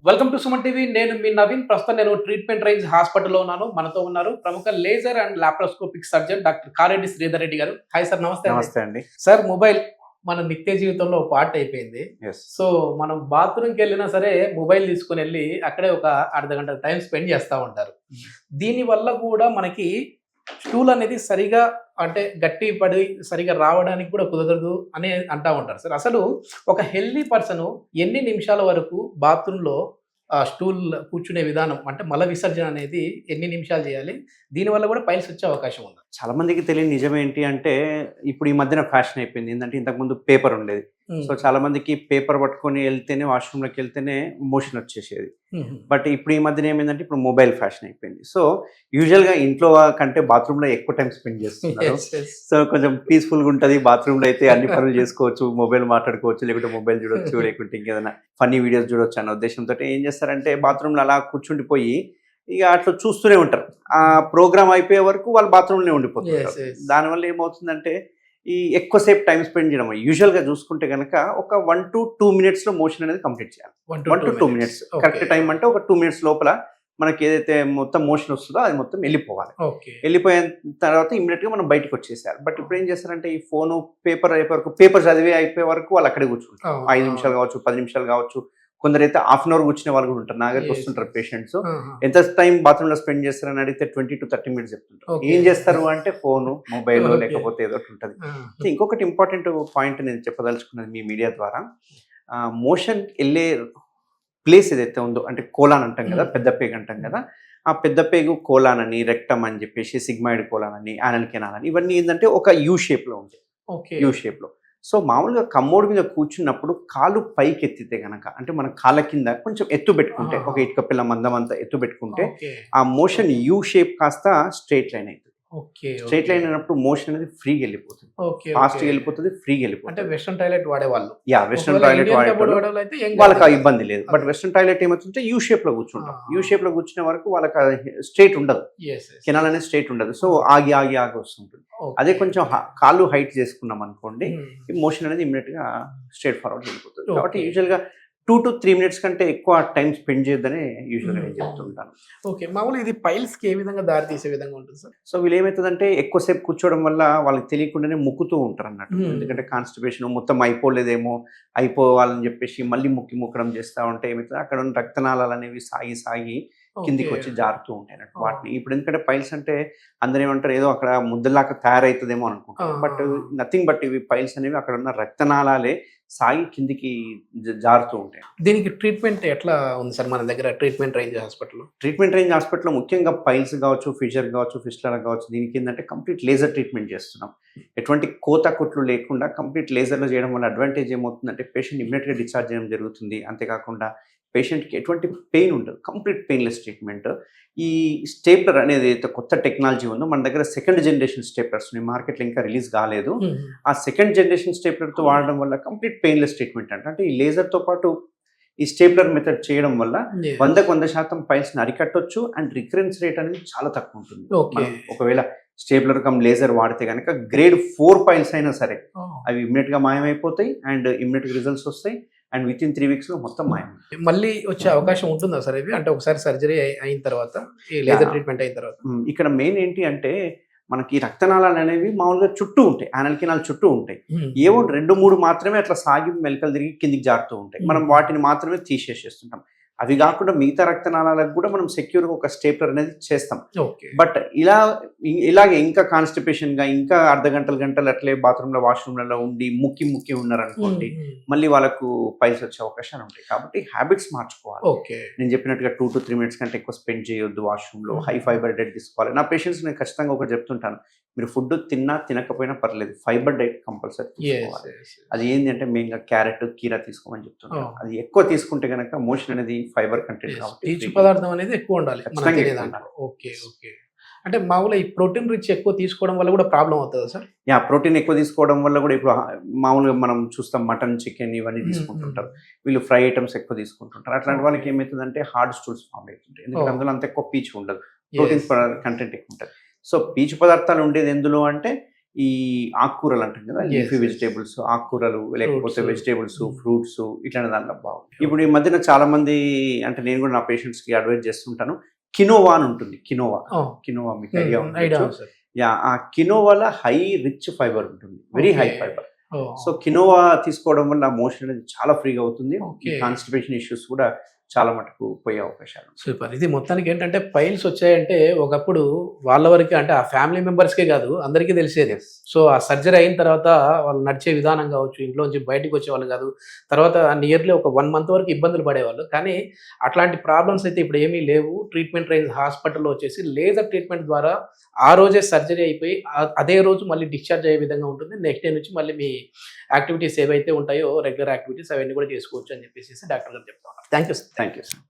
Welcome to Suman TV. నేను మీ నవీన్. ప్రస్తుతం నేను ట్రీట్మెంట్ రేంజ్ హాస్పిటల్‌లో ఉన్నాను. మనతో ఉన్నారు ప్రముఖ laser and laparoscopic surgeon doctor Kareddy Sridhar Reddy గారు. హాయ్ సార్, నమస్తే అండి. నమస్తే అండి. సార్, మొబైల్ మన నిత్య జీవితంలో ఒక పార్ట్ అయిపోయింది. యెస్. సో, మనం బాత్రూమ్‌కెళ్ళినా సరే మొబైల్ తీసుకొనెళ్ళి అక్కడే ఒక అర్ధగంట టైం స్పెండ్ చేస్తా ఉంటారు. దీనివల్ల కూడా మనకి స్టూల్ అనేది సరిగా అంటే గట్టి పడి సరిగా రావడానికి కూడా కుదరదు అని అంటా ఉంటారు సార్. అసలు ఒక హెల్తీ పర్సన్ ఎన్ని నిమిషాల వరకు బాత్రూంలో స్టూల్ కూర్చునే విధానం అంటే మల విసర్జన అనేది ఎన్ని నిమిషాలు చేయాలి? దీనివల్ల కూడా పైల్స్ వచ్చే అవకాశం ఉంది. చాలా మందికి తెలియని నిజం ఏంటి అంటే, ఇప్పుడు ఈ మధ్యన ఫ్యాషన్ అయిపోయింది. ఏంటంటే ఇంతకుముందు పేపర్ ఉండేది. సో చాలా మందికి పేపర్ పట్టుకొని వెళ్తేనే వాష్‌రూమ్‌లోకి వెళ్తేనే మోషన్ వచ్చేసేది. బట్ ఇప్పుడు ఈ మధ్యన ఏమైందంటే ఇప్పుడు మొబైల్ ఫ్యాషన్ అయిపోయింది. సో యూజువల్‌గా ఇంట్లో కంటే బాత్రూమ్‌లో ఎక్కువ టైం స్పెండ్ చేస్తున్నారు. సో కొంచెం పీస్‌ఫుల్‌గా ఉంటది. బాత్రూమ్‌లో అయితే అన్ని పనులు చేసుకోవచ్చు. మొబైల్ మాట్లాడుకోవచ్చు, లేకుంటే మొబైల్ చూడొచ్చు, లేకుంటే ఇంకేదైనా ఫన్నీ వీడియోస్ చూడొచ్చు అన్న ఉద్దేశంతోటి ఏం చేస్తారంటే బాత్రూమ్‌లో అలా కూర్చుండిపోయి ఇక అట్లా చూస్తూనే ఉంటారు. ఆ ప్రోగ్రామ్ అయిపోయే వరకు వాళ్ళు బాత్రూమ్‌లోనే ఉండిపోతుంటారు. దానివల్ల ఏమవుతుందంటే ఈ ఎక్కువసేపు టైం స్పెండ్ చేయడం. యూజువల్‌గా చూసుకుంటే గనక ఒక 1-2 మినిట్స్‌లో మోషన్ అనేది కంప్లీట్ చేయాలి. 1-2 మినిట్స్ కరెక్ట్ టైం అంటే ఒక 2 మినిట్స్ లోపల మనకి ఏదైతే మొత్తం మోషన్ వస్తుందో అది మొత్తం వెళ్ళిపోవాలి. వెళ్ళిపోయిన తర్వాత ఇమ్మీడియట్‌గా మనం బయటకు వచ్చేసేయాలి. బట్ ఇప్పుడు ఏం చేస్తారంటే ఈ ఫోను, పేపర్ అయిపోయే వరకు, పేపర్ చదివి అయిపోయే వరకు వాళ్ళు అక్కడే కూర్చుంటారు. 5 నిమిషాలు కావచ్చు, 10 నిమిషాలు కావచ్చు. కొందరైతే హాఫ్ అన్ అవర్ కూర్చునే వాళ్ళు కూడా ఉంటారు. నా దగ్గరికి వస్తుంటారు పేషెంట్స్. ఎంత టైం బాత్రూంలో స్పెండ్ చేస్తారని అడిగితే 20-30 మినిట్స్ చెప్తుంటారు. ఏం చేస్తారు అంటే ఫోను, మొబైల్ లేకపోతే ఏదో ఒకటి ఉంటుంది. ఇంకొకటి ఇంపార్టెంట్ పాయింట్ నేను చెప్పదలుచుకున్నది మీ మీడియా ద్వారా, మోషన్ వెళ్ళే ప్లేస్ ఏదైతే ఉందో అంటే కోలాన్ అంటాం కదా, పెద్ద పేగు అంటాం కదా, ఆ పెద్ద పేగు కోలాన్ అని, రెక్టమ్ అని చెప్పేసి, సిగ్మాయిడ్ కోలాన్ అని, యానల్ కెనాల్ అని, ఇవన్నీ ఏంటంటే ఒక యూ షేప్లో ఉంటాయి. యూ షేప్లో. సో మామూలుగా కమ్మోడు మీద కూర్చున్నప్పుడు కాలు పైకి ఎత్తితే గనక, అంటే మన కాళ్ళ కింద కొంచెం ఎత్తు పెట్టుకుంటే, ఒక ఇటుక పిల్ల మందం అంతా ఎత్తు పెట్టుకుంటే ఆ మోషన్ యూ షేప్ కాస్త స్ట్రైట్ లైన్ అవుతుంది. స్ట్రైట్ లైన్ అయినప్పుడు మోషన్ అనేది ఫ్రీగా వెళ్ళిపోతుంది, ఫాస్ట్గా వెళ్ళిపోతుంది, ఫ్రీగా వెళ్ళిపోతుంది. అంటే వెస్టర్న్ టాయిలెట్ వాడేవాళ్ళు, వెస్టర్న్ టాయిలెట్ వాళ్ళకి ఆ ఇబ్బంది లేదు. బట్ వెస్టర్న్ టాయిలెట్ ఏమవుతుంటే యూ షేప్ లో కూర్చుంటాం. యూ షేప్ లో కూర్చునే వరకు వాళ్ళకి స్ట్రైట్ ఉండదు, కెనాల్ అనేది స్ట్రైట్ ఉండదు. సో ఆగి ఆగి ఆగి వస్తుంటుంది. అదే కొంచెం కాళ్ళు హైట్ చేసుకున్నాం అనుకోండి, మోషన్ అనేది ఇమ్మీడియట్ గా స్ట్రైట్ ఫార్వర్డ్ వెళ్ళిపోతుంది. కాబట్టి యూజువల్ గా 2-3 మినిట్స్ కంటే ఎక్కువ టైం స్పెండ్ చేయొద్దని యూజువల్గా నేను చెప్తుంటాను. ఓకే, మామూలుగా ఇది పైల్స్కి ఏ విధంగా దారి తీసే విధంగా ఉంటుంది సార్? సో వీళ్ళు ఏమవుతుందంటే ఎక్కువసేపు కూర్చోవడం వల్ల వాళ్ళకి తెలియకుండానే ముక్కుతూ ఉంటారు అన్నట్టు. ఎందుకంటే కాన్స్టిపేషన్ మొత్తం అయిపోలేదేమో, అయిపోవాలని చెప్పేసి మళ్ళీ ముక్కడం చేస్తూ ఉంటే ఏమవుతుంది, అక్కడ ఉన్న రక్తనాళాలు అనేవి సాగి సాగి కిందికి వచ్చి జారుతూ ఉంటాయి అన్నట్టు వాటిని. ఇప్పుడు ఎందుకంటే పైల్స్ అంటే అందరూ ఏమంటారు, ఏదో అక్కడ ముద్దలాగా తయారవుతుందేమో అనుకుంటారు. బట్ నథింగ్ బట్ ఇవి పైల్స్ అనేవి అక్కడ ఉన్న రక్తనాళాలే సాగి కిందికి జారుతూ ఉంటాయి. దీనికి ట్రీట్మెంట్ ఎట్లా ఉంది సార్ మన దగ్గర ట్రీట్మెంట్ రేంజ్ హాస్పిటల్లో? ట్రీట్మెంట్ రేంజ్ హాస్పిటల్లో ముఖ్యంగా పైల్స్ కావచ్చు, ఫిషర్ కావచ్చు, ఫిస్టులా కావచ్చు, దీనికి ఏంటంటే కంప్లీట్ లేజర్ ట్రీట్మెంట్ చేస్తున్నాం. ఎటువంటి కోత కుట్లు లేకుండా కంప్లీట్ లేజర్లో చేయడం వల్ల అడ్వాంటేజ్ ఏమవుతుందంటే పేషెంట్ ఇమ్మీడియట్గా డిశ్చార్జ్ చేయడం జరుగుతుంది. అంతేకాకుండా పేషెంట్కి ఎటువంటి పెయిన్ ఉండదు, కంప్లీట్ పెయిన్లెస్ ట్రీట్మెంట్. ఈ స్టేప్లర్ అనేది అయితే కొత్త టెక్నాలజీ ఉందో మన దగ్గర సెకండ్ జనరేషన్ స్టేప్లర్స్ మార్కెట్లో ఇంకా రిలీజ్ కాలేదు. ఆ సెకండ్ జనరేషన్ స్టేప్లర్తో వాడడం వల్ల కంప్లీట్ పెయిన్లెస్ ట్రీట్మెంట్ అంటే ఈ లేజర్తో పాటు ఈ స్టేప్లర్ మెథడ్ చేయడం వల్ల 100% పైల్స్ని అరికట్టొచ్చు. అండ్ రికరెన్స్ రేట్ అనేది చాలా తక్కువ ఉంటుంది. ఒకవేళ స్టేప్లర్ కమ్ లేజర్ వాడితే కనుక గ్రేడ్ 4 పైల్స్ అయినా సరే అవి ఇమ్మీడియట్గా మాయమైపోతాయి అండ్ ఇమ్మీడియట్ రిజల్ట్స్ వస్తాయి. అండ్ విత్ ఇన్ 3 వీక్స్లో మొత్తం మాయం. మళ్ళీ వచ్చే అవకాశం ఉంటుందా సార్ ఇవి? అంటే ఒకసారి సర్జరీ అయిన తర్వాత, ఈ లేజర్ ట్రీట్మెంట్ అయిన తర్వాత ఇక్కడ మెయిన్ ఏంటి అంటే మనకి రక్తనాళాలు అనేవి మామూలుగా చుట్టూ ఉంటాయి, యానల్ కెనాల్ చుట్టూ ఉంటాయి. ఏవో 2-3 మాత్రమే అట్లా సాగి మెలకలు తిరిగి కిందికి జారుతూ ఉంటాయి. మనం వాటిని మాత్రమే తీసేసేస్తుంటాం. అవి కాకుండా మిగతా రక్తనాళాలకు కూడా మనం సెక్యూర్గా ఒక స్టేప్లర్ అనేది చేస్తాం. బట్ ఇలాగే ఇంకా కాన్స్టిపేషన్గా ఇంకా గంటలు అట్లే బాత్రూంలో, వాష్రూమ్లలో ఉండి ముక్కి ఉన్నారనుకోండి, మళ్ళీ వాళ్ళకు పైల్స్ వచ్చే అవకాశాలు ఉంటాయి. కాబట్టి హ్యాబిట్స్ మార్చుకోవాలి. నేను చెప్పినట్టుగా 2-3 మినిట్స్ కంటే ఎక్కువ స్పెండ్ చేయొద్దు వాష్రూమ్లో. హై ఫైబర్ డైట్ తీసుకోవాలి. నా పేషెంట్స్ నేను ఖచ్చితంగా ఒకటి చెప్తుంటాను, మీరు ఫుడ్ తిన్నా తినకపోయినా పర్లేదు, ఫైబర్ డైట్ కంపల్సరీ తీసుకోవాలి. అది ఏంటి అంటే మెయిన్గా క్యారెట్, కీరా తీసుకోమని చెప్తున్నాను. అది ఎక్కువ తీసుకుంటే కనుక మోషన్ అనేది ఫైబర్ కంటెంట్ కాబట్టి పీచు పదార్థం అనేది ఎక్కువ ఉండాలి. అంటే మామూలుగా ఈ ప్రోటీన్ రిచ్ ఎక్కువ తీసుకోవడం వల్ల కూడా ప్రాబ్లం అవుతుందా సార్? ప్రోటీన్ ఎక్కువ తీసుకోవడం వల్ల కూడా ఇప్పుడు మామూలుగా మనం చూస్తాం మటన్, చికెన్ ఇవన్నీ తీసుకుంటుంటారు. వీళ్ళు ఫ్రై ఐటమ్స్ ఎక్కువ తీసుకుంటుంటారు. అట్లాంటి వాళ్ళకి ఏమవుతుందంటే హార్డ్ స్టూల్స్ ఫామ్ అవుతుంటాయి. ఎందుకంటే అందులో అంత ఎక్కువ పీచు ఉండదు, ప్రోటీన్ కంటెంట్ ఎక్కువ ఉంటుంది. సో పీచు పదార్థాలు ఉండేది ఎందులో అంటే ఈ ఆకుకూరలు అంటాం కదా, Yes, లీఫీ yes. వెజిటేబుల్స్, ఆకుకూరలు లేకపోతే Fruits. వెజిటేబుల్స్, ఫ్రూట్స్ ఇట్లాంటి దాంట్లో బాగుంది. ఇప్పుడు ఈ మధ్యన చాలా మంది, అంటే నేను కూడా నా పేషెంట్స్ కి అడ్వైజ్ చేస్తుంటాను, కినోవా అని ఉంటుంది. కినోవా మీకు ఐడియా ఐడియా ఉంటుంది. యా, ఆ కినోవాలో హై రిచ్ ఫైబర్ ఉంటుంది, very high fibre. So quinoa తీసుకోవడం వల్ల మోషన్ అనేది చాలా ఫ్రీగా అవుతుంది. Okay. కాన్స్టిపేషన్ ఇష్యూస్ కూడా చాలా మటుకు పోయే అవకాశాలు. సూపర్. ఇది మొత్తానికి ఏంటంటే పైల్స్ వచ్చాయంటే ఒకప్పుడు వాళ్ళ వరకే, అంటే ఆ ఫ్యామిలీ మెంబర్స్కే కాదు అందరికీ తెలిసేది. సో ఆ సర్జరీ అయిన తర్వాత వాళ్ళు నడిచే విధానం కావచ్చు, ఇంట్లోంచి బయటకు వచ్చేవాళ్ళు కాదు, తర్వాత నియర్లీ ఒక 1 month వరకు ఇబ్బందులు పడేవాళ్ళు. కానీ అట్లాంటి ప్రాబ్లమ్స్ అయితే ఇప్పుడు ఏమీ లేవు. ట్రీట్మెంట్ రేంజ్ హాస్పిటల్లో వచ్చేసి లేజర్ ట్రీట్మెంట్ ద్వారా ఆ రోజే సర్జరీ అయిపోయి అదే రోజు మళ్ళీ డిశ్చార్జ్ అయ్యే విధంగా ఉంటుంది. నెక్స్ట్ డే నుంచి మళ్ళీ మీ యాక్టివిటీస్ ఏవైతే ఉంటాయో రెగ్యులర్ యాక్టివిటీస్ అవన్నీ కూడా చేసుకోవచ్చు అని చెప్పేసి డాక్టర్ గారు చెప్తా ఉన్నారు. Thank you. Thank you sir.